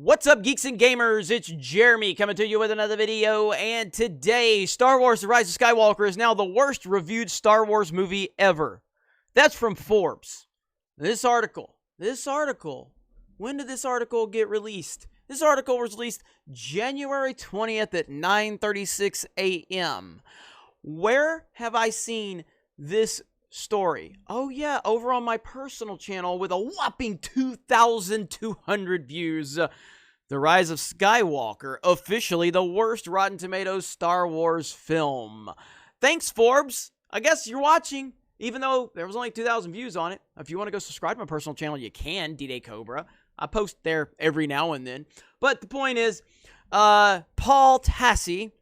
What's up, geeks and gamers? It's Jeremy coming to you with another video, and today, Star Wars The Rise of Skywalker is now the worst reviewed Star Wars movie ever. That's from Forbes. This article, when did this article get released? This article was released January 20th at 9:36 a.m. Where have I seen this story? Oh yeah, over on my personal channel with a whopping 2,200 views. The Rise of Skywalker, officially the worst Rotten Tomatoes Star Wars film. Thanks, Forbes. I guess you're watching, even though there was only 2,000 views on it. If you want to go subscribe to my personal channel, you can, D-Day Cobra. I post there every now and then. But the point is, Paul Tassi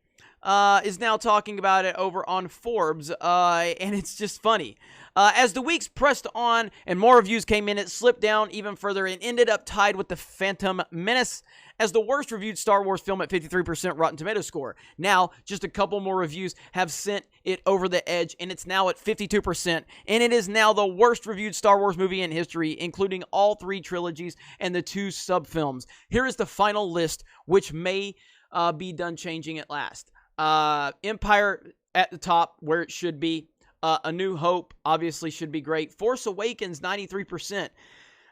is now talking about it over on Forbes, and it's just funny. As the weeks pressed on and more reviews came in, it slipped down even further and ended up tied with The Phantom Menace as the worst reviewed Star Wars film at 53% Rotten Tomatoes score. Now, just a couple more reviews have sent it over the edge, and it's now at 52%, and it is now the worst reviewed Star Wars movie in history, including all three trilogies and the two sub-films. Here is the final list, which may be done changing at last. Empire at the top, where it should be. A New Hope obviously should be great. Force Awakens, 93%.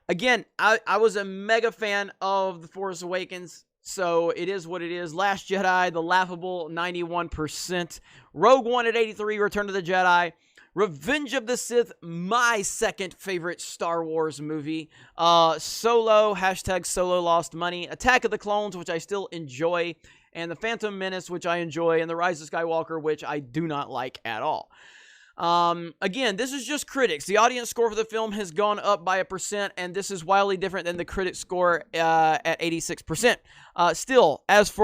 Again, I was a mega fan of The Force Awakens, so it is what it is. Last Jedi, the laughable 91%. Rogue One at 83%, Return of the Jedi. Revenge of the Sith, my second favorite Star Wars movie. Solo, hashtag Solo lost money. Attack of the Clones, which I still enjoy. And The Phantom Menace, which I enjoy. And The Rise of Skywalker, which I do not like at all. Again, this is just critics. The audience score for the film has gone up by 1%, and this is wildly different than the critic score at 86%. Still, as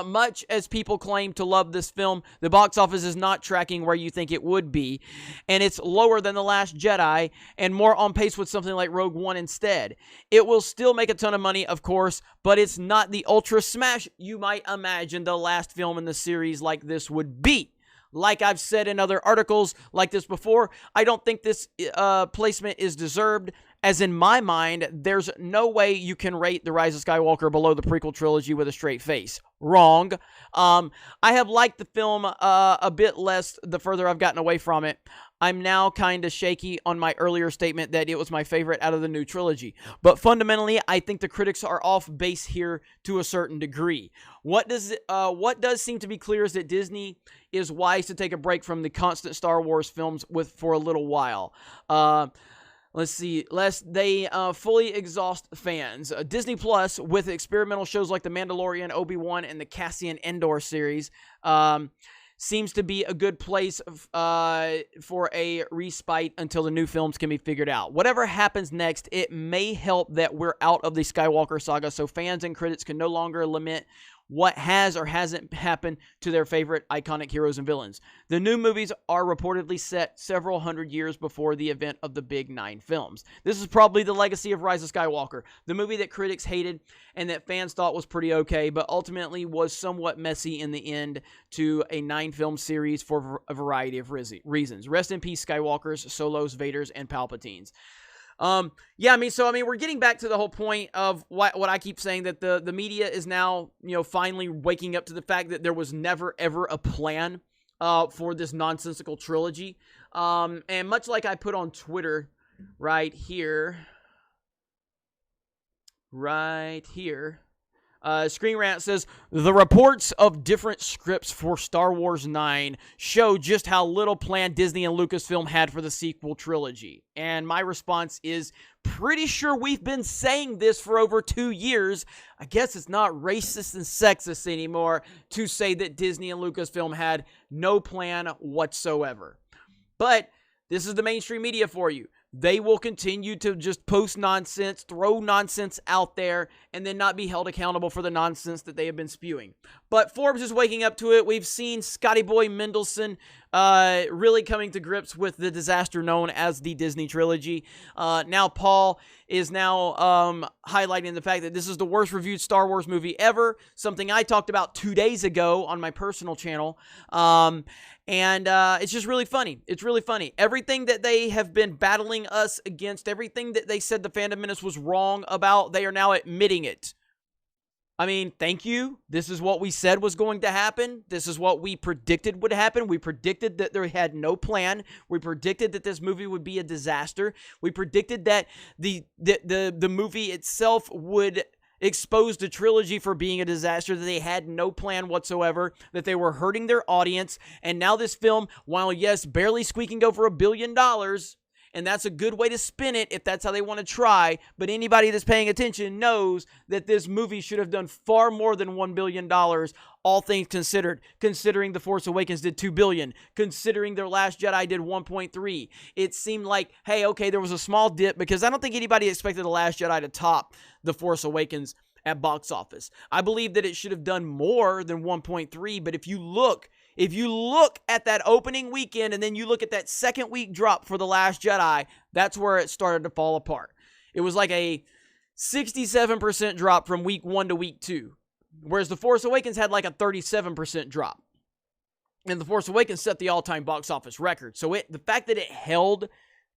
much as people claim to love this film, the box office is not tracking where you think it would be, and it's lower than The Last Jedi and more on pace with something like Rogue One instead. It will still make a ton of money, of course, but it's not the ultra smash you might imagine the last film in the series like this would be. Like I've said in other articles like this before, I don't think this placement is deserved, as in my mind, there's no way you can rate The Rise of Skywalker below the prequel trilogy with a straight face. Wrong. I have liked the film a bit less the further I've gotten away from it. I'm now kind of shaky on my earlier statement that it was my favorite out of the new trilogy. But fundamentally, I think the critics are off base here to a certain degree. What does seem to be clear is that Disney is wise to take a break from the constant Star Wars films for a little while. Let's see, lest they fully exhaust fans. Disney Plus, with experimental shows like The Mandalorian, Obi-Wan, and the Cassian Andor series, seems to be a good place for a respite until the new films can be figured out. Whatever happens next, it may help that we're out of the Skywalker saga, so fans and critics can no longer lament what has or hasn't happened to their favorite iconic heroes and villains. The new movies are reportedly set several hundred years before the event of the big 9 films. This is probably the legacy of Rise of Skywalker, the movie that critics hated and that fans thought was pretty okay, but ultimately was somewhat messy in the end to a 9-film series for a variety of reasons. Rest in peace, Skywalkers, Solos, Vaders, and Palpatines. Yeah, I mean, we're getting back to the whole point of what I keep saying, that the media is now, finally waking up to the fact that there was never, ever a plan, for this nonsensical trilogy. And much like I put on Twitter right here, Screen Rant says, the reports of different scripts for Star Wars 9 show just how little plan Disney and Lucasfilm had for the sequel trilogy. And my response is, pretty sure we've been saying this for over 2 years. I guess it's not racist and sexist anymore to say that Disney and Lucasfilm had no plan whatsoever. But this is the mainstream media for you. They will continue to just post nonsense, throw nonsense out there, and then not be held accountable for the nonsense that they have been spewing. But Forbes is waking up to it. We've seen Scotty Boy Mendelson really coming to grips with the disaster known as the Disney trilogy. Now Paul is now highlighting the fact that this is the worst reviewed Star Wars movie ever, something I talked about 2 days ago on my personal channel. And it's just really funny. It's really funny. Everything that they have been battling railing us against everything that they said the Phantom Menace was wrong about. They are now admitting it. I mean, thank you. This is what we said was going to happen. This is what we predicted would happen. We predicted that they had no plan. We predicted that this movie would be a disaster. We predicted that the movie itself would expose the trilogy for being a disaster, that they had no plan whatsoever, that they were hurting their audience. And now this film, while yes, barely squeaking over $1 billion, and that's a good way to spin it if that's how they want to try. But anybody that's paying attention knows that this movie should have done far more than $1 billion, all things considered. Considering The Force Awakens did $2 billion. Considering The Last Jedi did 1.3. It seemed like, hey, okay, there was a small dip because I don't think anybody expected The Last Jedi to top The Force Awakens at box office. I believe that it should have done more than 1.3, but if you look at that opening weekend and then you look at that second week drop for The Last Jedi, that's where it started to fall apart. It was like a 67% drop from week 1 to week 2, whereas The Force Awakens had like a 37% drop. And The Force Awakens set the all-time box office record. So the fact that it held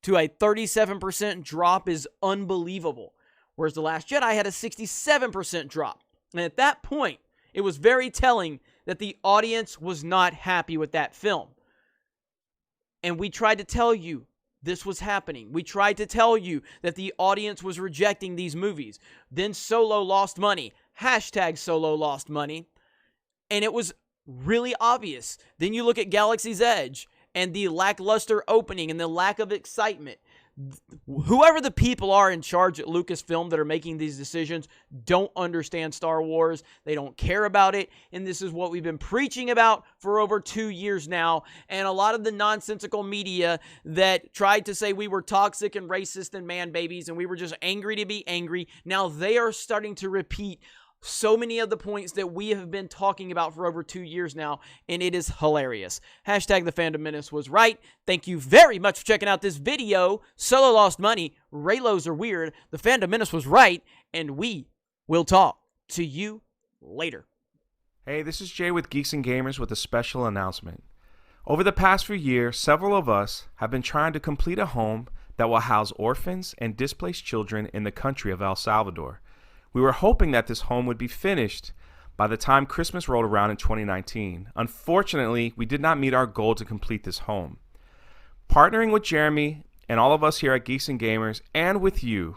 to a 37% drop is unbelievable. Whereas The Last Jedi had a 67% drop. And at that point, it was very telling that the audience was not happy with that film. And we tried to tell you this was happening. We tried to tell you that the audience was rejecting these movies. Then Solo lost money. Hashtag Solo lost money. And it was really obvious. Then you look at Galaxy's Edge and the lackluster opening and the lack of excitement. Whoever the people are in charge at Lucasfilm that are making these decisions don't understand Star Wars. They don't care about it. And this is what we've been preaching about for over 2 years now. And a lot of the nonsensical media that tried to say we were toxic and racist and man babies and we were just angry to be angry, now they are starting to repeat so many of the points that we have been talking about for over 2 years now, and it is hilarious. Hashtag the Phantom Menace was right. Thank you very much for checking out this video. Solo lost money. Raylos are weird. The Phantom Menace was right, and we will talk to you later. Hey, this is Jay with Geeks and Gamers with a special announcement. Over the past few years, several of us have been trying to complete a home that will house orphans and displaced children in the country of El Salvador. We were hoping that this home would be finished by the time Christmas rolled around in 2019. Unfortunately, we did not meet our goal to complete this home. Partnering with Jeremy and all of us here at Geeks and Gamers and with you,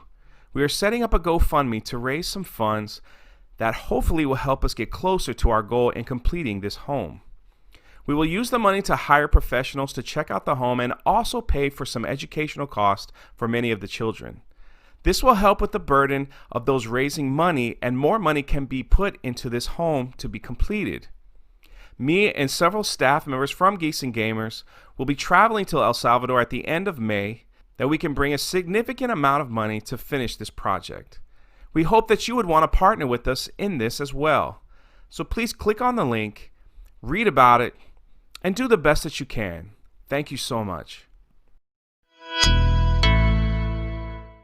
we are setting up a GoFundMe to raise some funds that hopefully will help us get closer to our goal in completing this home. We will use the money to hire professionals to check out the home and also pay for some educational costs for many of the children. This will help with the burden of those raising money, and more money can be put into this home to be completed. Me and several staff members from Geeks and Gamers will be traveling to El Salvador at the end of May that we can bring a significant amount of money to finish this project. We hope that you would want to partner with us in this as well. So please click on the link, read about it, and do the best that you can. Thank you so much.